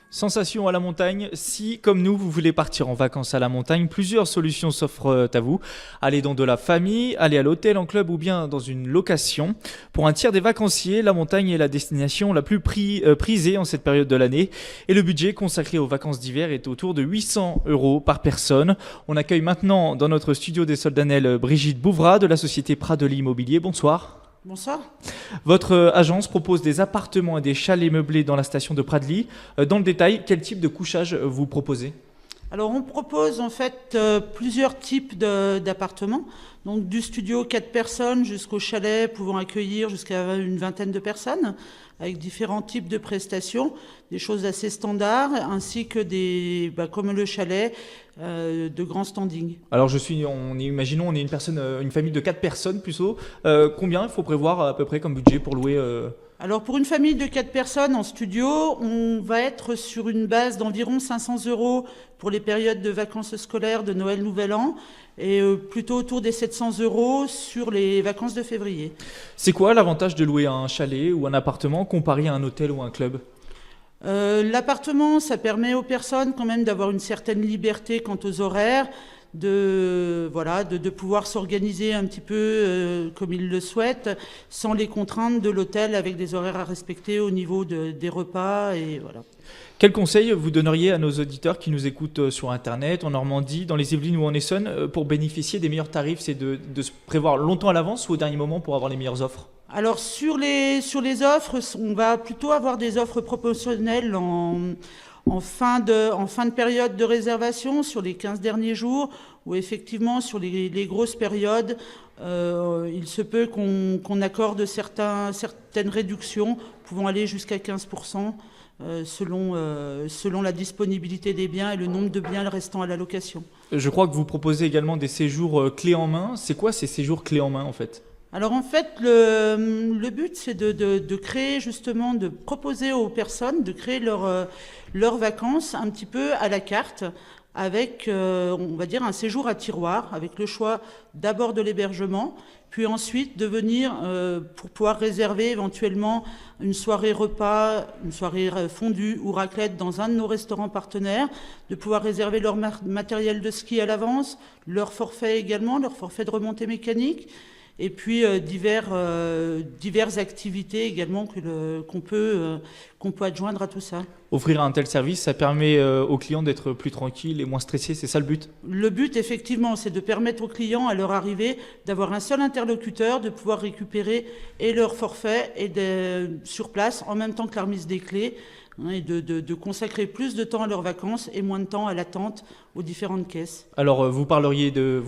Sensation à la montagne, si comme nous vous voulez partir en vacances à la montagne, plusieurs solutions s'offrent à vous. Aller dans de la famille, aller à l'hôtel, en club ou bien dans une location. Pour un tiers des vacanciers, la montagne est la destination la plus prisée en cette période de l'année. Et le budget consacré aux vacances d'hiver est autour de 800 € par personne. On accueille maintenant dans notre studio des Soldanelles Brigitte Bouvrat de la société Pradely Immobilier. Bonsoir. Bonsoir. Votre agence propose des appartements et des chalets meublés dans la station de Pradely. Dans le détail, quel type de couchage vous proposez ? Alors on propose en fait plusieurs types d'appartements, donc du studio 4 personnes jusqu'au chalet pouvant accueillir jusqu'à une vingtaine de personnes, avec différents types de prestations, des choses assez standards, ainsi que comme le chalet, de grand standing. Alors imaginons on est une famille de 4 personnes plutôt. Combien il faut prévoir à peu près comme budget pour louer Alors pour une famille de 4 personnes en studio, on va être sur une base d'environ 500 € pour les périodes de vacances scolaires de Noël, Nouvel An, et plutôt autour des 700 € sur les vacances de février. C'est quoi l'avantage de louer un chalet ou un appartement comparé à un hôtel ou un club ? L'appartement, ça permet aux personnes quand même d'avoir une certaine liberté quant aux horaires, de pouvoir s'organiser un petit peu comme ils le souhaitent, sans les contraintes de l'hôtel avec des horaires à respecter au niveau des repas et voilà. Quels conseils vous donneriez à nos auditeurs qui nous écoutent sur Internet, en Normandie, dans les Yvelines ou en Essonne, pour bénéficier des meilleurs tarifs ? C'est de se prévoir longtemps à l'avance ou au dernier moment pour avoir les meilleures offres ? Alors sur les offres, on va plutôt avoir des offres promotionnelles en fin de période de réservation sur les 15 derniers jours, où effectivement sur les grosses périodes, il se peut qu'on accorde certaines réductions pouvant aller jusqu'à 15%. Selon la disponibilité des biens et le nombre de biens restant à la location. Je crois que vous proposez également des séjours clés en main. C'est quoi ces séjours clés en main en fait ? Alors en fait, le but c'est de créer justement, de proposer aux personnes de créer leurs vacances un petit peu à la carte, avec on va dire un séjour à tiroir, avec le choix d'abord de l'hébergement, puis ensuite de venir pour pouvoir réserver éventuellement une soirée repas, une soirée fondue ou raclette dans un de nos restaurants partenaires, de pouvoir réserver leur matériel de ski à l'avance, leur forfait également, leur forfait de remontée mécanique, et puis diverses activités également qu'on peut adjoindre à tout ça. Offrir un tel service, ça permet aux clients d'être plus tranquilles et moins stressés, c'est ça le but ? Le but, effectivement, c'est de permettre aux clients, à leur arrivée, d'avoir un seul interlocuteur, de pouvoir récupérer et leur forfait sur place, en même temps que la remise des clés, et de consacrer plus de temps à leurs vacances et moins de temps à l'attente aux différentes caisses. Alors, vous parliez de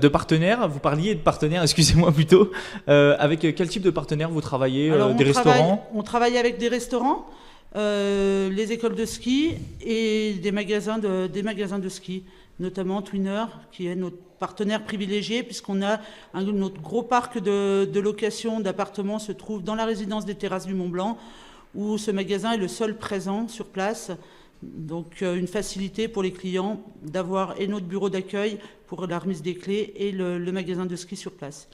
partenaires, excusez-moi plutôt. Avec quel type de partenaires vous travaillez ? Restaurants ? On travaille avec des restaurants, les écoles de ski et des magasins de ski, notamment Twinner, qui est notre partenaire privilégié, puisqu'on a notre gros parc de location d'appartements se trouve dans la résidence des Terrasses du Mont-Blanc, où ce magasin est le seul présent sur place. Donc une facilité pour les clients d'avoir et notre bureau d'accueil pour la remise des clés et le magasin de ski sur place.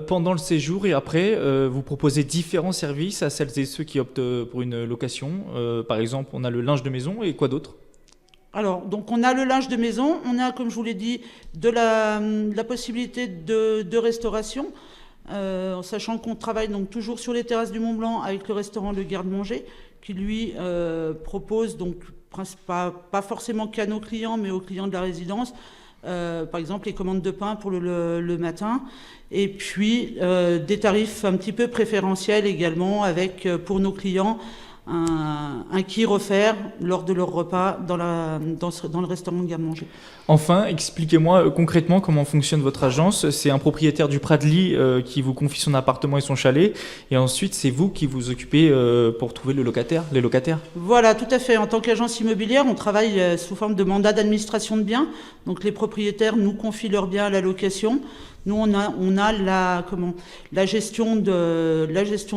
Pendant le séjour et après, vous proposez différents services à celles et ceux qui optent pour une location. Par exemple, on a le linge de maison et quoi d'autre ? Alors, donc on a le linge de maison, on a, comme je vous l'ai dit, de la possibilité de restauration, en sachant qu'on travaille donc toujours sur les Terrasses du Mont-Blanc avec le restaurant Le Garde-Manger, qui lui propose donc pas forcément qu'à nos clients, mais aux clients de la résidence, par exemple les commandes de pain pour le matin, et puis des tarifs un petit peu préférentiels également avec pour nos clients un kir offert lors de leur repas dans le restaurant de Garde-Manger. Enfin, expliquez-moi concrètement comment fonctionne votre agence. C'est un propriétaire du Pradely qui vous confie son appartement et son chalet, et ensuite c'est vous qui vous occupez pour trouver les locataires. Voilà, tout à fait. En tant qu'agence immobilière, on travaille sous forme de mandat d'administration de biens. Donc les propriétaires nous confient leurs biens à la location. Nous, on a la gestion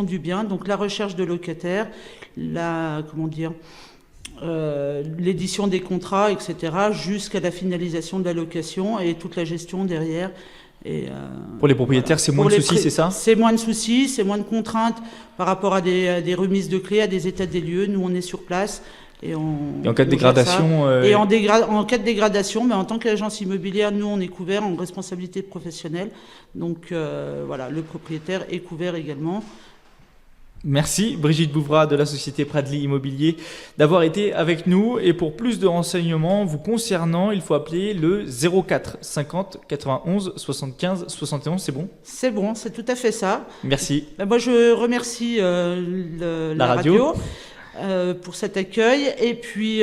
du bien, donc la recherche de locataires, l'édition des contrats, etc., jusqu'à la finalisation de la location et toute la gestion derrière Et, pour les propriétaires, c'est moins de soucis, c'est ça? C'est moins de soucis, c'est moins de contraintes par rapport à des remises de clés, à des états des lieux. Nous, on est sur place. Et en cas de dégradation Et en cas de dégradation, en tant qu'agence immobilière, nous, on est couvert en responsabilité professionnelle. Donc, voilà, le propriétaire est couvert également. Merci Brigitte Bouvrat de la société Pradly Immobilier d'avoir été avec nous. Et pour plus de renseignements vous concernant, il faut appeler le 04 50 91 75 71. C'est bon? C'est bon, c'est tout à fait ça. Merci. Moi, je remercie la radio. Pour cet accueil. Et puis,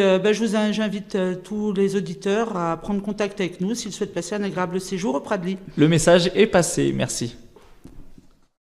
j'invite tous les auditeurs à prendre contact avec nous s'ils souhaitent passer un agréable séjour au Pradly. Le message est passé. Merci.